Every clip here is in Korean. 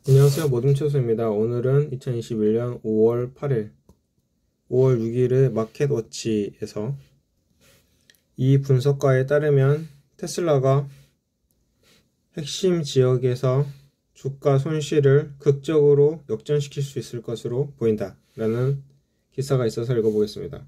안녕하세요. 모둠초수입니다. 오늘은 2021년 5월 8일, 5월 6일의 마켓워치에서 이 분석가에 따르면 테슬라가 핵심 지역에서 주가 손실을 극적으로 역전시킬 수 있을 것으로 보인다 라는 기사가 있어서 읽어보겠습니다.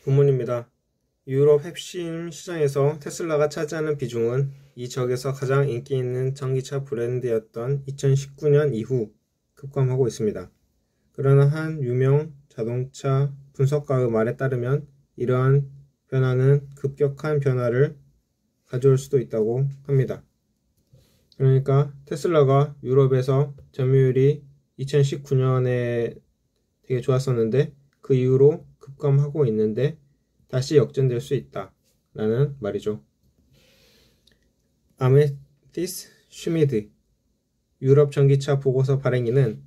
본문입니다. 유럽 핵심 시장에서 테슬라가 차지하는 비중은 이 지역에서 가장 인기 있는 전기차 브랜드였던 2019년 이후 급감하고 있습니다. 그러나 한 유명 자동차 분석가의 말에 따르면 이러한 변화는 급격한 변화를 가져올 수도 있다고 합니다. 그러니까 테슬라가 유럽에서 점유율이 2019년에 되게 좋았었는데 그 이후로 급감하고 있는데 다시 역전될 수 있다 라는 말이죠. 아메티스 슈미드 유럽 전기차 보고서 발행인은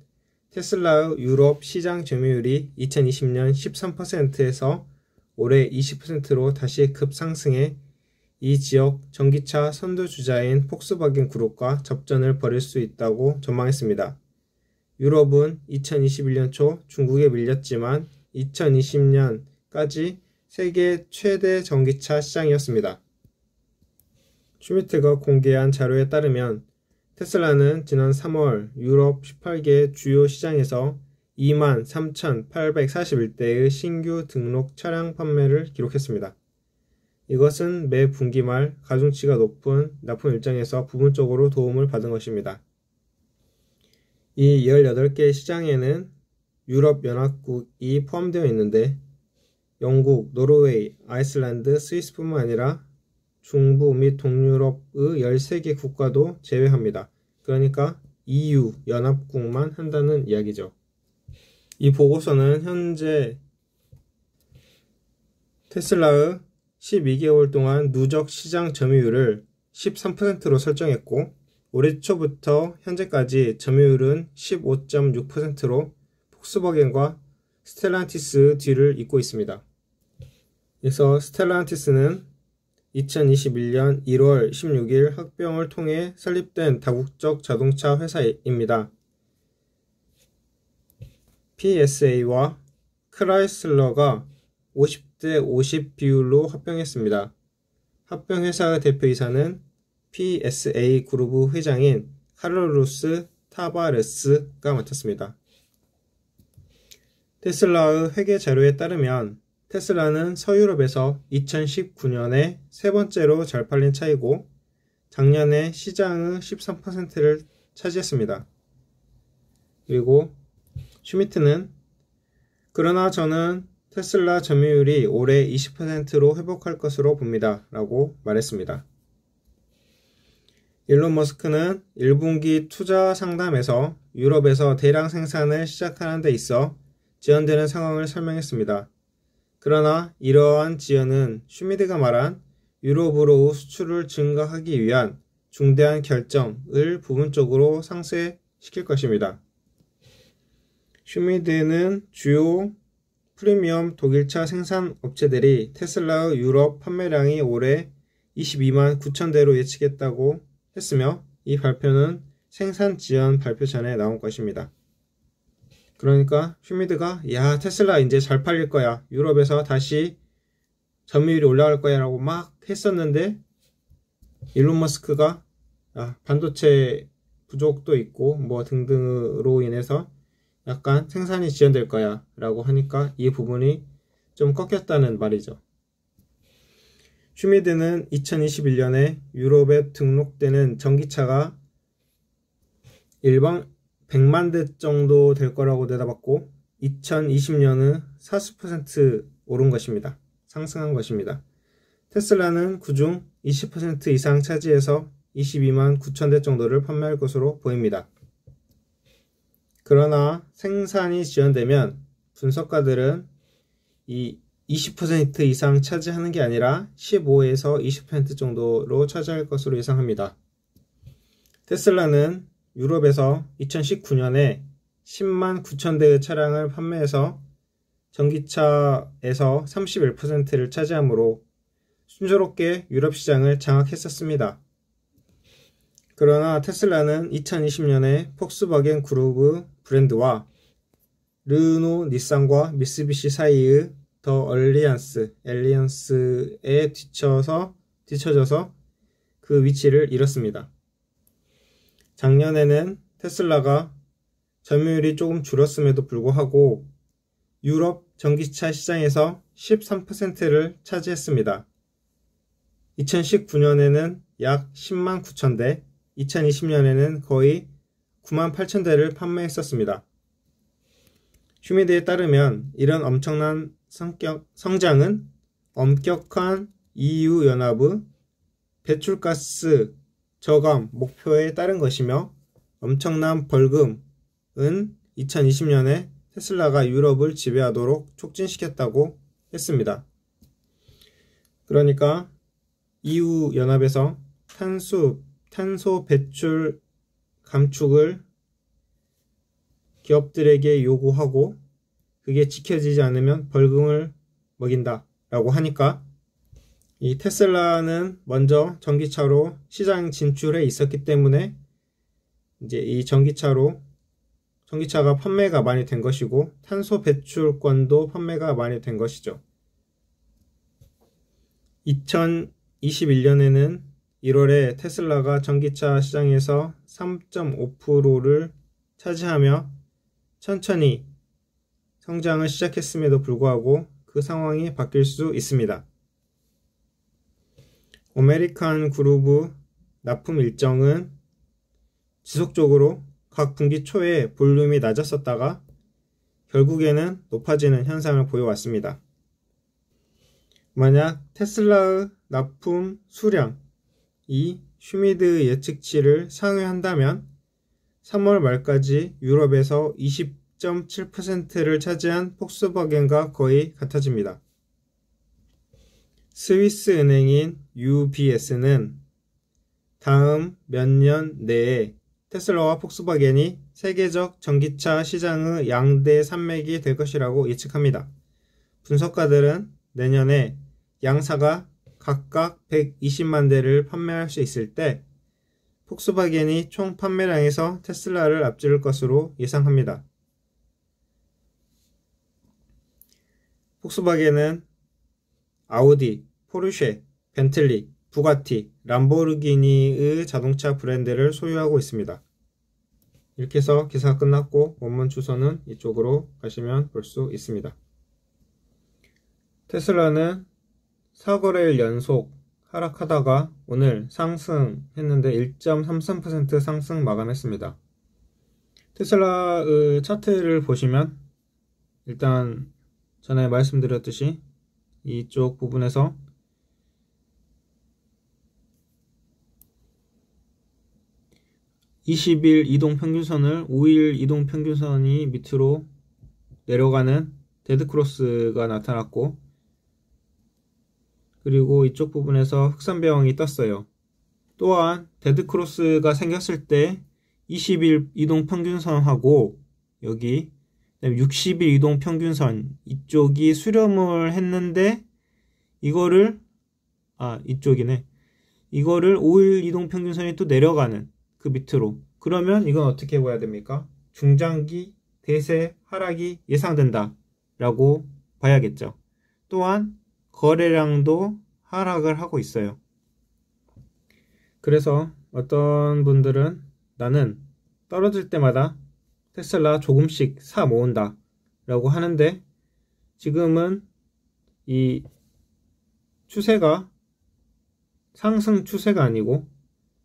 테슬라의 유럽 시장 점유율이 2020년 13%에서 올해 20%로 다시 급상승해 이 지역 전기차 선두주자인 폭스바겐 그룹과 접전을 벌일 수 있다고 전망했습니다. 유럽은 2021년 초 중국에 밀렸지만 2020년까지 세계 최대 전기차 시장이었습니다. 슈미트가 공개한 자료에 따르면 테슬라는 지난 3월 유럽 18개 주요 시장에서 23,841대의 신규 등록 차량 판매를 기록했습니다. 이것은 매 분기 말 가중치가 높은 납품 일정에서 부분적으로 도움을 받은 것입니다. 이 18개 시장에는 유럽연합국이 포함되어 있는데 영국, 노르웨이, 아이슬란드, 스위스뿐만 아니라 중부 및 동유럽의 13개 국가도 제외합니다. 그러니까 EU 연합국만 한다는 이야기죠. 이 보고서는 현재 테슬라의 12개월 동안 누적 시장 점유율을 13%로 설정했고 올해 초부터 현재까지 점유율은 15.6%로 폭스바겐과 스텔란티스 뒤를 잇고 있습니다. 그래서 스텔란티스는 2021년 1월 16일 합병을 통해 설립된 다국적 자동차 회사입니다. PSA와 크라이슬러가 50대 50 비율로 합병했습니다. 합병회사의 대표이사는 PSA 그룹 회장인 카를로스 타바레스가 맡았습니다. 테슬라의 회계 자료에 따르면 테슬라는 서유럽에서 2019년에 세 번째로 잘 팔린 차이고 작년에 시장의 13%를 차지했습니다. 그리고 슈미트는 그러나 저는 테슬라 점유율이 올해 20%로 회복할 것으로 봅니다 라고 말했습니다. 일론 머스크는 1분기 투자 상담에서 유럽에서 대량 생산을 시작하는 데 있어 지연되는 상황을 설명했습니다. 그러나 이러한 지연은 슈미드가 말한 유럽으로 수출을 증가하기 위한 중대한 결정을 부분적으로 상쇄시킬 것입니다. 슈미드는 주요 프리미엄 독일차 생산 업체들이 테슬라의 유럽 판매량이 올해 22만 9천 대로 예측했다고 했으며 이 발표는 생산 지연 발표 전에 나온 것입니다. 그러니까 슈미드가 야 테슬라 이제 잘 팔릴 거야 유럽에서 다시 점유율이 올라갈 거야 라고 막 했었는데 일론 머스크가 반도체 부족도 있고 뭐 등등으로 인해서 약간 생산이 지연될 거야 라고 하니까 이 부분이 좀 꺾였다는 말이죠. 슈미드는 2021년에 유럽에 등록되는 전기차가 일반 100만 대 정도 될 거라고 내다봤고 2020년은 40% 오른 것입니다. 상승한 것입니다. 테슬라는 그중 20% 이상 차지해서 22만 9천 대 정도를 판매할 것으로 보입니다. 그러나 생산이 지연되면 분석가들은 이 20% 이상 차지하는 게 아니라 15에서 20% 정도로 차지할 것으로 예상합니다. 테슬라는 유럽에서 2019년에 10만 9천 대의 차량을 판매해서 전기차에서 31%를 차지하므로 순조롭게 유럽 시장을 장악했었습니다. 그러나 테슬라는 2020년에 폭스바겐 그룹 브랜드와 르노, 닛산과 미쓰비시 사이의 더 엘리언스에 뒤처져서 그 위치를 잃었습니다. 작년에는 테슬라가 점유율이 조금 줄었음에도 불구하고 유럽 전기차 시장에서 13%를 차지했습니다. 2019년에는 약 10만 9천 대, 2020년에는 거의 9만 8천 대를 판매했었습니다. 슈미드에 따르면 이런 엄청난 성장은 엄격한 EU 연합의 배출가스 저감 목표에 따른 것이며 엄청난 벌금은 2020년에 테슬라가 유럽을 지배하도록 촉진시켰다고 했습니다. 그러니까 EU 연합에서 탄소 배출 감축을 기업들에게 요구하고 그게 지켜지지 않으면 벌금을 먹인다 라고 하니까 이 테슬라는 먼저 전기차로 시장 진출해 있었기 때문에 이제 이 전기차가 판매가 많이 된 것이고 탄소 배출권도 판매가 많이 된 것이죠. 2021년에는 1월에 테슬라가 전기차 시장에서 3.5%를 차지하며 천천히 성장을 시작했음에도 불구하고 그 상황이 바뀔 수 있습니다. 아메리칸 그룹의 납품 일정은 지속적으로 각 분기 초에 볼륨이 낮았었다가 결국에는 높아지는 현상을 보여왔습니다. 만약 테슬라의 납품 수량이 슈미드 예측치를 상회한다면 3월 말까지 유럽에서 20.7%를 차지한 폭스바겐과 거의 같아집니다. 스위스 은행인 UBS는 다음 몇 년 내에 테슬라와 폭스바겐이 세계적 전기차 시장의 양대 산맥이 될 것이라고 예측합니다. 분석가들은 내년에 양사가 각각 120만 대를 판매할 수 있을 때 폭스바겐이 총 판매량에서 테슬라를 앞지를 것으로 예상합니다. 폭스바겐은 아우디, 포르쉐, 벤틀리, 부가티, 람보르기니의 자동차 브랜드를 소유하고 있습니다. 이렇게 해서 기사가 끝났고 원문 주소는 이쪽으로 가시면 볼 수 있습니다. 테슬라는 4거래일 연속 하락하다가 오늘 상승했는데 1.33% 상승 마감했습니다. 테슬라의 차트를 보시면 일단 전에 말씀드렸듯이 이쪽 부분에서 20일 이동평균선을 5일 이동평균선이 밑으로 내려가는 데드크로스가 나타났고, 그리고 이쪽 부분에서 흑산배왕이 떴어요. 또한 데드크로스가 생겼을 때 20일 이동평균선하고 여기 60일 이동평균선 이쪽이 수렴을 했는데 이거를 이쪽이네. 이거를 5일 이동평균선이 또 내려가는 그 밑으로. 그러면 이건 어떻게 봐야 됩니까? 중장기 대세 하락이 예상된다 라고 봐야겠죠. 또한 거래량도 하락을 하고 있어요. 그래서 어떤 분들은 나는 떨어질 때마다 테슬라 조금씩 사 모은다 라고 하는데, 지금은 이 추세가 상승 추세가 아니고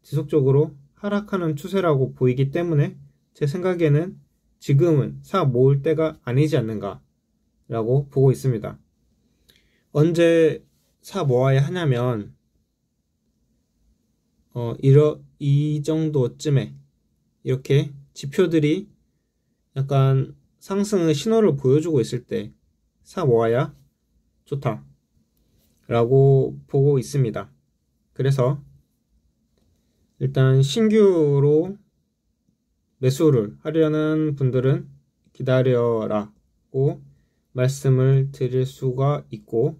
지속적으로 하락하는 추세라고 보이기 때문에 제 생각에는 지금은 사 모을 때가 아니지 않는가 라고 보고 있습니다. 언제 사 모아야 하냐면 이 정도쯤에 이렇게 지표들이 약간 상승의 신호를 보여주고 있을 때 사 모아야 좋다 라고 보고 있습니다. 그래서 일단 신규로 매수를 하려는 분들은 기다려라고 말씀을 드릴 수가 있고,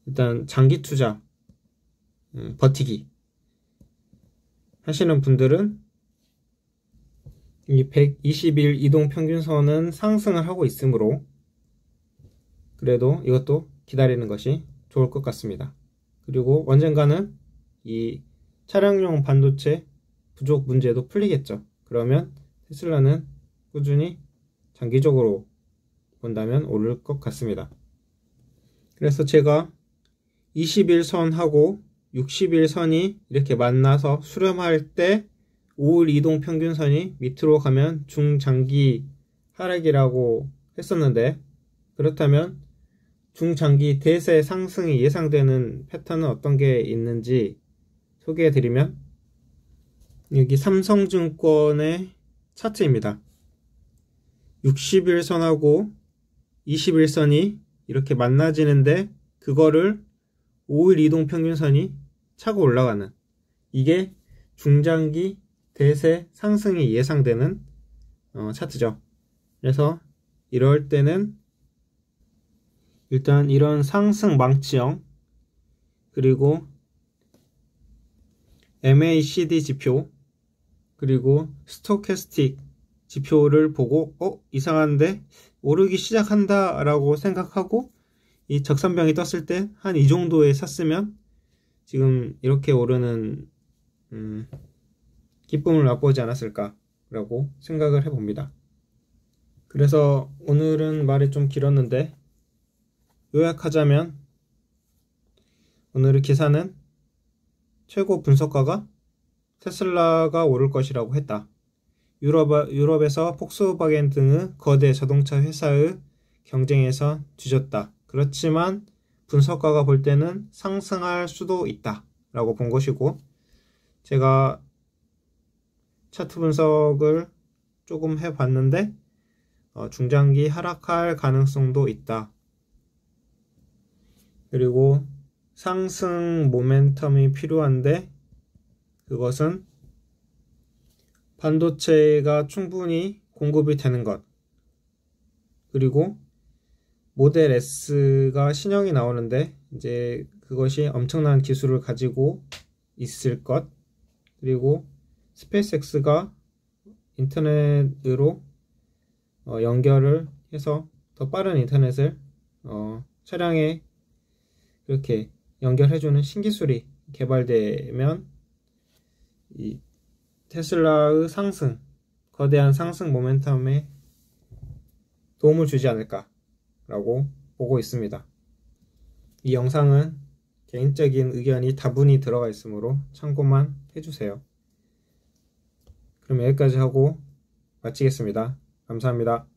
일단 장기 투자 버티기, 하시는 분들은 이 120일 이동평균선은 상승을 하고 있으므로 그래도 이것도 기다리는 것이 좋을 것 같습니다. 그리고 언젠가는 이 차량용 반도체 부족 문제도 풀리겠죠. 그러면 테슬라는 꾸준히 장기적으로 본다면 오를 것 같습니다. 그래서 제가 21선하고 60일선이 이렇게 만나서 수렴할 때 5일 이동 평균선이 밑으로 가면 중장기 하락이라고 했었는데, 그렇다면 중장기 대세 상승이 예상되는 패턴은 어떤 게 있는지 소개해드리면, 여기 삼성증권의 차트입니다. 60일선하고 21선이 이렇게 만나지는데 그거를 5일 이동평균선이 차고 올라가는, 이게 중장기 대세 상승이 예상되는 차트죠. 그래서 이럴 때는 일단 이런 상승 망치형, 그리고 MACD 지표, 그리고 스토캐스틱 지표를 보고 이상한데 오르기 시작한다 라고 생각하고 이 적산병이 떴을 때 한 이 정도에 샀으면 지금 이렇게 오르는 기쁨을 맛보지 않았을까 라고 생각을 해봅니다. 그래서 오늘은 말이 좀 길었는데 요약하자면, 오늘의 기사는 최고 분석가가 테슬라가 오를 것이라고 했다. 유럽에서 폭스바겐 등의 거대 자동차 회사의 경쟁에서 뒤졌다. 그렇지만 분석가가 볼 때는 상승할 수도 있다 라고 본 것이고, 제가 차트 분석을 조금 해봤는데 중장기 하락할 가능성도 있다. 그리고 상승 모멘텀이 필요한데 그것은 반도체가 충분히 공급이 되는 것, 그리고 모델 S가 신형이 나오는데 이제 그것이 엄청난 기술을 가지고 있을 것, 그리고 스페이스X가 인터넷으로 연결을 해서 더 빠른 인터넷을 차량에 그렇게 연결해주는 신기술이 개발되면 이 테슬라의 상승, 거대한 상승 모멘텀에 도움을 주지 않을까 라고 보고 있습니다. 이 영상은 개인적인 의견이 다분히 들어가 있으므로 참고만 해주세요. 그럼 여기까지 하고 마치겠습니다. 감사합니다.